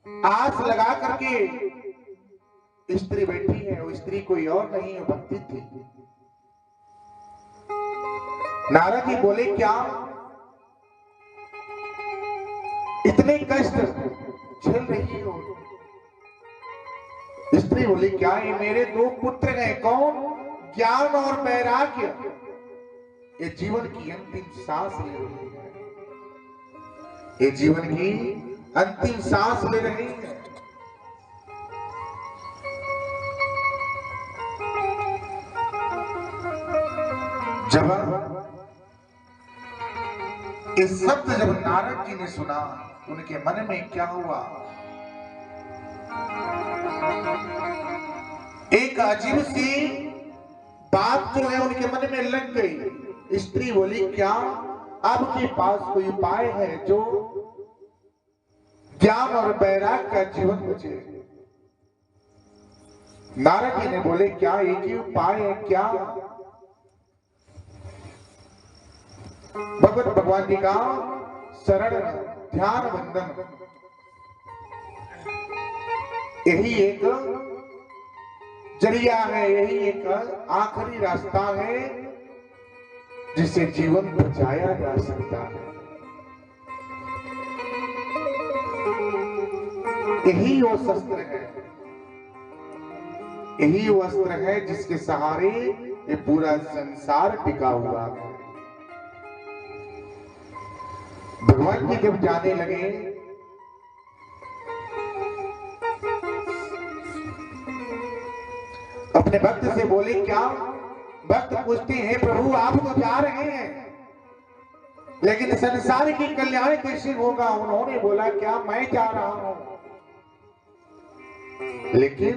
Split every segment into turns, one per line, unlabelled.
आस लगा करके स्त्री बैठी है, वो स्त्री कोई और नहीं है, भक्ति थी। नारद जी बोले क्या इतने कष्ट झेल रही हो? स्त्री बोली क्या ये मेरे दो पुत्र हैं। कौन? ज्ञान और वैराग्य। ये जीवन की अंतिम सांस ले रही है, ये जीवन की अंतिम सांस ले रही है। जब इस शब्द जब नारद जी ने सुना, उनके मन में क्या हुआ? एक अजीब सी बात जो है उनके मन में लग गई। स्त्री बोली क्या आपके पास कोई उपाय है जो ज्ञान और वैराग्य का जीवन बचे? नारद जी ने बोले क्या एक ही उपाय है क्या? भगवत भगवान जी का शरण ध्यान बंधन, यही एक जरिया है, यही एक आखिरी रास्ता है जिससे जीवन बचाया जा सकता है। यही वो शस्त्र है, यही वो अस्त्र है जिसके सहारे ये पूरा संसार टिका हुआ है। भगवान जी जब जाने लगे, अपने भक्त से बोले क्या? भक्त पूछते हैं प्रभु आप तो जा रहे हैं, लेकिन संसार की कल्याण कैसे होगा? उन्होंने बोला क्या मैं जा रहा हूं, लेकिन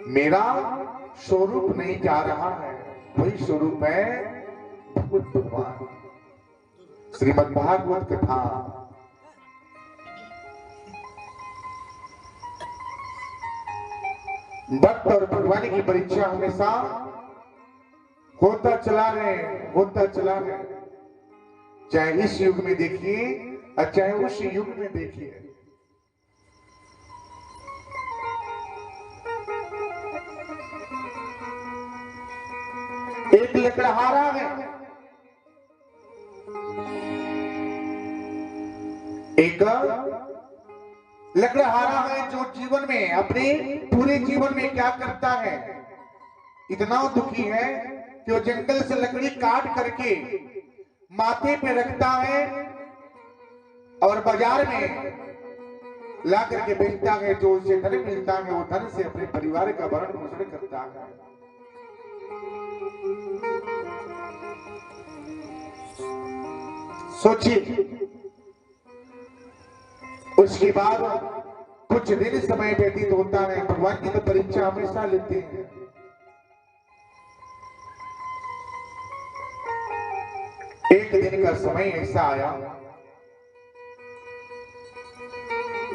मेरा स्वरूप नहीं जा रहा है। वही स्वरूप है भगवत भगवान। श्रीमद् भागवत कथा भक्त और भगवान की परीक्षा हमेशा होता चला है, होता चला है। चाहे इस युग में देखिए और चाहे उस युग में देखिए। एक लकड़हारा है, एक लकड़हारा है जो जीवन में अपने पूरे जीवन में क्या करता है? इतना दुखी है कि वो जंगल से लकड़ी काट करके माथे पे रखता है और बाजार में ला करके बेचता है। जो उसे धन मिलता है वो धन से अपने परिवार का भरण पोषण करता है। सोचिए, उसके बाद कुछ दिन समय व्यतीत होता है। भगवान की तो परीक्षा हमेशा लेते हैं। एक दिन का समय ऐसा आया,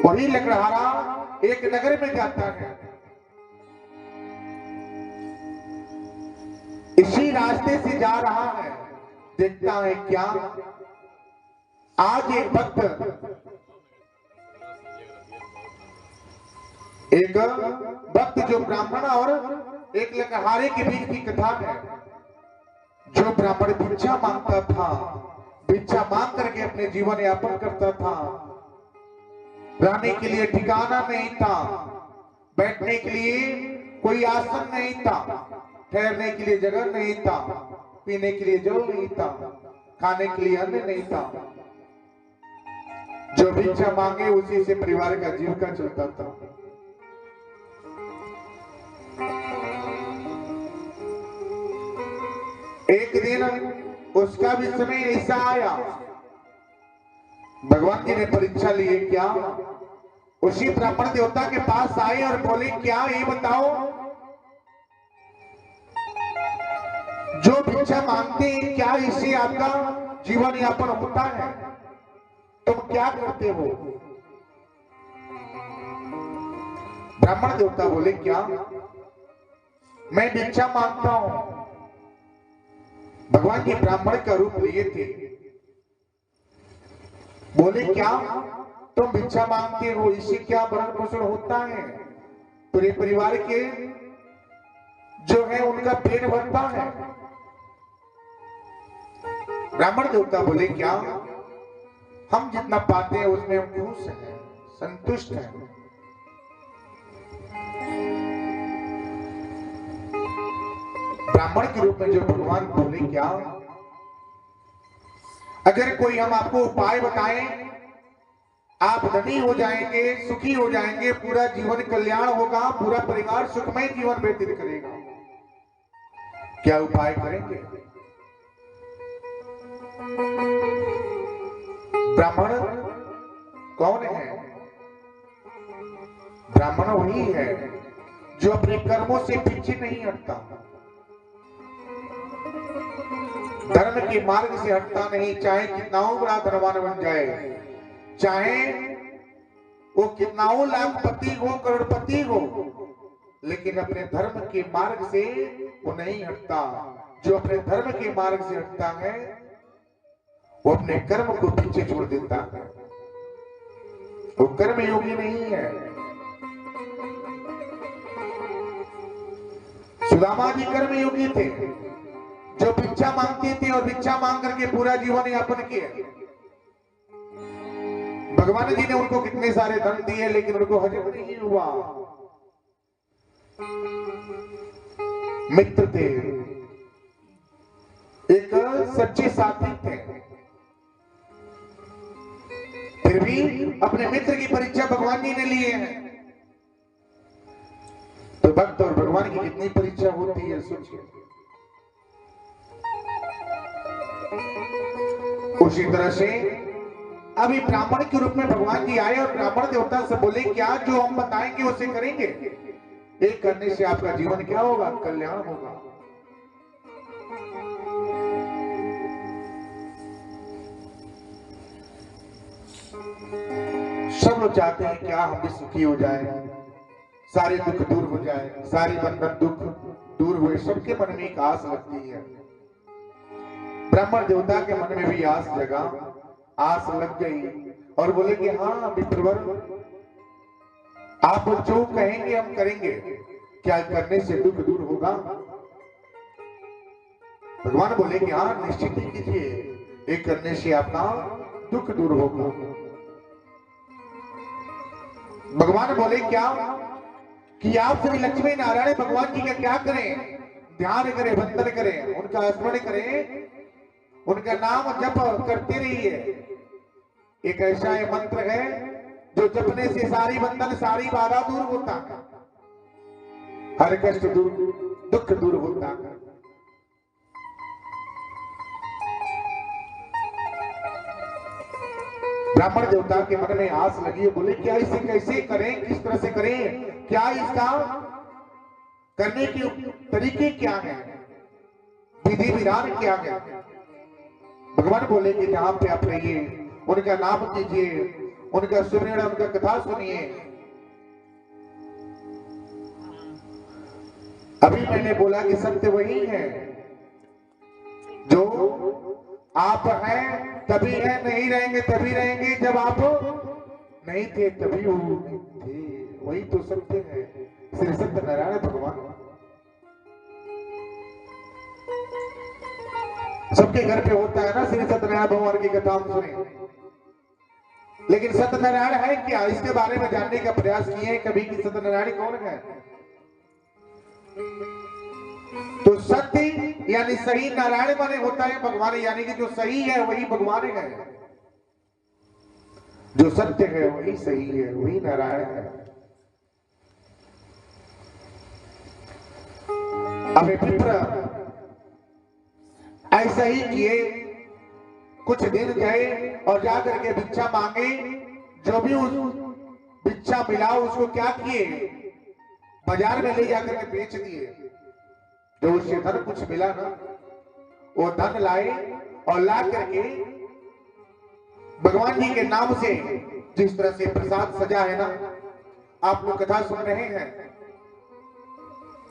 वही लकड़हारा एक नगर में जाता है। इसी रास्ते से जा रहा है, देखता है क्या आज एक भक्त जो ब्राह्मण और एक लकड़हारे के बीच की कथा है। जो ब्राह्मण भिक्षा मांगता था, भिक्षा मांग करके अपने जीवन यापन करता था। रहने के लिए ठिकाना नहीं था, बैठने के लिए कोई आसन नहीं था, ठहरने के लिए जगह नहीं था, पीने के लिए जल नहीं था, खाने के लिए अन्न नहीं था। जो भिक्षा मांगे उसी से परिवार का जीविका चलता था। एक दिन उसका भी समय ऐसा आया, भगवान जी ने परीक्षा लिए क्या? उसी ब्राह्मण देवता के पास आए और बोले क्या ये बताओ, जो भिक्षा मांगते हैं क्या इससे आपका जीवन यापन होता है? तुम क्या करते हो? ब्राह्मण देवता बोले क्या? मैं भिक्षा मांगता हूं। भगवान जी ब्राह्मण का रूप लिए थे। बोले क्या? तुम भिक्षा मांगते हो, इससे क्या भरण पोषण होता है? पूरे परिवार के जो है उनका पेट भरता है। ब्राह्मण देवता बोले क्या हम जितना पाते हैं उसमें हम खुश हैं, संतुष्ट हैं। ब्राह्मण के रूप में जो भगवान बोले क्या अगर कोई हम आपको उपाय बताएं आप धनी हो जाएंगे, सुखी हो जाएंगे, पूरा जीवन कल्याण होगा, पूरा परिवार सुखमय जीवन व्यतीत करेगा, क्या उपाय करेंगे? ब्राह्मण कौन है? ब्राह्मण वही है जो अपने कर्मों से पीछे नहीं हटता, धर्म के मार्ग से हटता नहीं, चाहे कितना बड़ा धनवान बन जाए, चाहे वो कितना लाखपति हो, करोड़पति हो, लेकिन अपने धर्म के मार्ग से वो नहीं हटता। जो अपने धर्म के मार्ग से हटता है वो अपने कर्म को पीछे छोड़ देता है, वो कर्म योगी नहीं है। सुदामा जी कर्म योगी थे जो भिक्षा मांगते थे और भिक्षा मांग करके पूरा जीवन यापन किया। भगवान जी ने उनको कितने सारे धन दिए लेकिन उनको हजम नहीं हुआ। मित्र थे, एक सच्चे साथी थे, फिर भी अपने मित्र की परीक्षा भगवान जी ने लिए हैं। तो भक्त और भगवान की कितनी परीक्षा होती है सोचिए। उसी तरह से अभी ब्राह्मण के रूप में भगवान जी आए और ब्राह्मण देवता से बोले क्या जो हम बताएंगे उसे करेंगे? एक करने से आपका जीवन क्या होगा? कल्याण होगा। सब लोग चाहते हैं क्या हम भी सुखी हो जाए, सारे दुख दूर हो जाए, सारी बंधन दुख दूर हुए, सबके मन में एक आस लगती है। ब्राह्मण देवता के मन में भी आस जगा, आस लग गई और बोले कि हाँ विप्रवर आप जो कहेंगे हम करेंगे, क्या करने से दुख दूर होगा? भगवान बोले कि हाँ निश्चित ही कीजिए, एक करने से आपका दुख दूर होगा। भगवान बोले क्या कि आप श्री लक्ष्मी नारायण भगवान जी का क्या करें? ध्यान करें, वंदन करें, उनका स्मरण करें, उनका नाम जप करते रहिए। एक ऐसा ये मंत्र है जो जपने से सारी बंधन सारी बाधा दूर होता है, हर कष्ट दूर, दुख दूर होता है। ब्राह्मण देवता के मन में आस लगी, बोले क्या इसे कैसे करें, किस तरह से करें, क्या इसका करने के तरीके क्या हैं, विधि विधान क्या है? भगवान बोले कि जहां पे आप रहिए, उनका नाम कीजिए, उनका सुनिए, उनका कथा सुनिए। अभी मैंने बोला कि सत्य वही है जो आप हैं तभी है, नहीं रहेंगे तभी रहेंगे, जब आप नहीं थे तभी वो थे, वही तो सत्य है। श्री सत्यनारायण भगवान सबके घर पे होता है ना, श्री सत्यनारायण भगवान की कथा हम सुने, लेकिन सत्यनारायण है क्या, इसके बारे में जानने का प्रयास किए कभी कि सत्यनारायण कौन है? तो सत्य यानी सही नारायण माने होता है भगवान, यानी कि जो सही है वही भगवान है, जो सत्य है वही सही है, वही नारायण है। अभी विप्र ऐसा ही किए, कुछ दिन गए और जाकर के भिक्षा मांगे, जो भी उस भिक्षा मिला उसको क्या किए, बाजार में ले जाकर के बेच दिए। जो उससे धन कुछ मिला ना, वो धन लाए और ला करके भगवान जी के नाम से, जिस तरह से प्रसाद सजा है ना, आप लोग कथा सुन रहे हैं,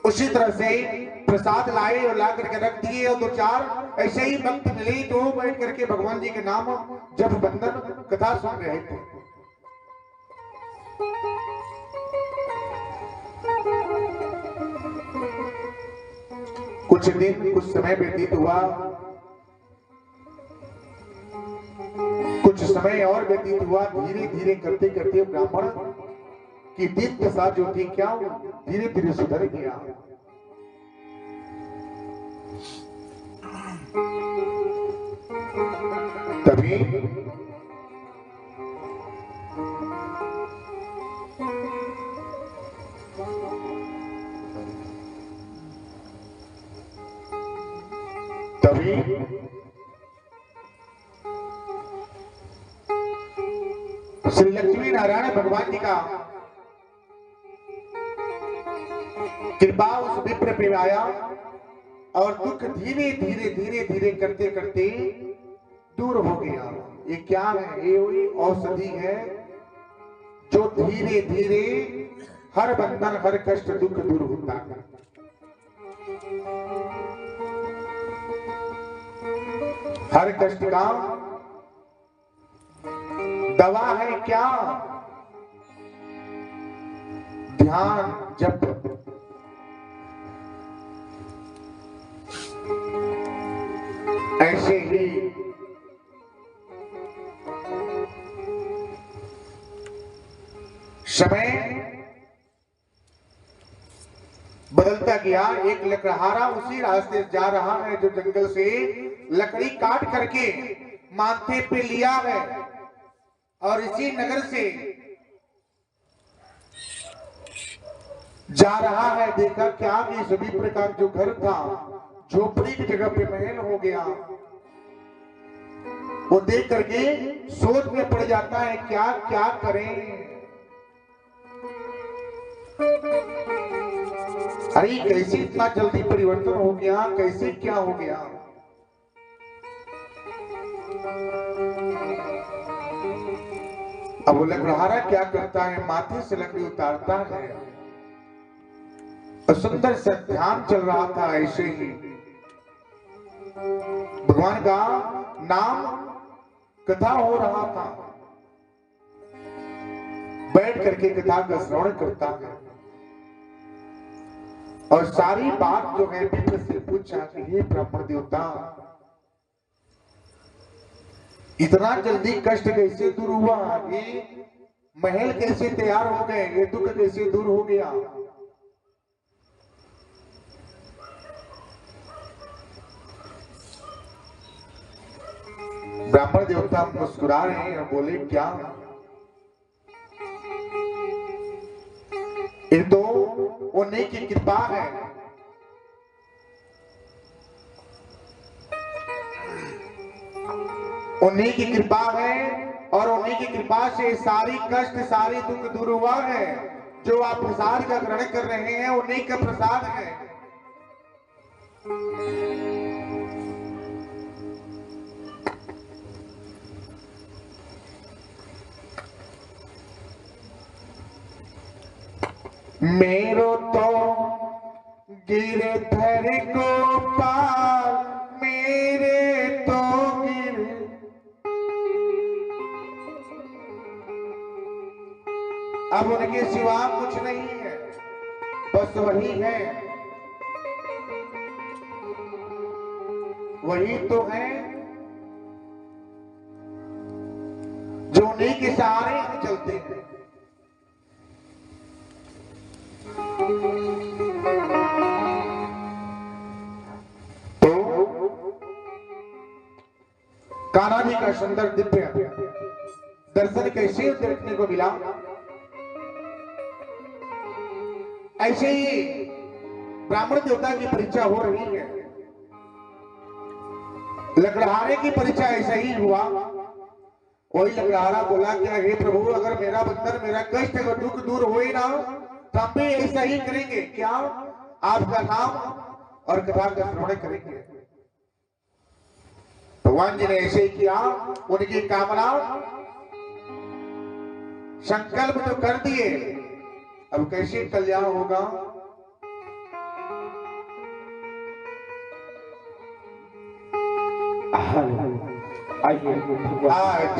उसी तरह से प्रसाद लाए और ला करके रख दिए। और दो चार ऐसे ही भक्त मिले जो बैठ करके भगवान जी के नाम जब बंधन कथा सुन रहे थे। कुछ दिन कुछ समय व्यतीत हुआ, कुछ समय और व्यतीत हुआ। धीरे धीरे करते करते ब्राह्मण की दिन दशा जो थी क्या धीरे धीरे सुधर गया। तभी श्री लक्ष्मी नारायण भगवान जी का कृपा उस विप्र पे आया और दुख धीरे धीरे धीरे धीरे करते करते दूर हो गया। ये क्या है? ये वही औषधि है जो धीरे धीरे हर बंधन हर कष्ट दुख दूर होता है। हर कष्ट का दवा है क्या? ध्यान जप। ऐसे ही समय बदलता गया। एक लकड़हारा उसी रास्ते जा रहा है जो जंगल से लकड़ी काट करके माथे पे लिया है और इसी नगर से जा रहा है। देखा क्या कि सभी प्रकार जो घर था झोपड़ी की जगह पे महल हो गया। वो देख करके सोच में पड़ जाता है क्या क्या करें। अरे कैसे इतना जल्दी परिवर्तन हो गया, कैसे क्या हो गया। अब वो लकड़हारा क्या करता है, माथे से लकड़ी उतारता है और सुंदर से ध्यान चल रहा था। ऐसे ही भगवान का नाम कथा हो रहा था। बैठ करके कथा का श्रवण करता है और सारी बात जो है विप्र से पूछा कि हे ब्राह्मण देवता, इतना जल्दी कष्ट कैसे दूर हुआ, ये महल कैसे तैयार हो गए, ये दुख कैसे दूर हो गया। ब्राह्मण देवता मुस्कुरा रहे हैं और बोले क्या, ये तो उन्हीं की कृपा है। उन्हीं की कृपा है और उन्हीं की कृपा से सारी कष्ट सारी दुख दूर हुआ है। जो आप प्रसाद का ग्रहण कर रहे हैं उन्हीं का प्रसाद है। मेरो तो गिरधर गोपाल, मेरे तो गिर, अब उनके सिवा कुछ नहीं है, बस वही है, वही तो है जो उन्हीं के सहारे हम चलते हैं। तो कान्हा जी का सुंदर दिव्य दर्शन कैसे देखने को मिला। ऐसे ही ब्राह्मण देवता की परीक्षा हो रही है। लकड़हारे की परीक्षा ऐसा ही हुआ। वही लकड़हारा बोला क्या हे प्रभु, अगर मेरा बंधन मेरा कष्ट अगर दुख दूर हो ना तो हम भी ऐसा ही करेंगे। क्या? आपका नाम और कथा का श्रवण करेंगे। भगवान जी ने ऐसे ही किया। उनकी कामना संकल्प तो कर दिए, अब कैसे कल्याण होगा। आज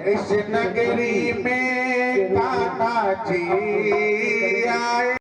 इस नगरी में कान्हा जी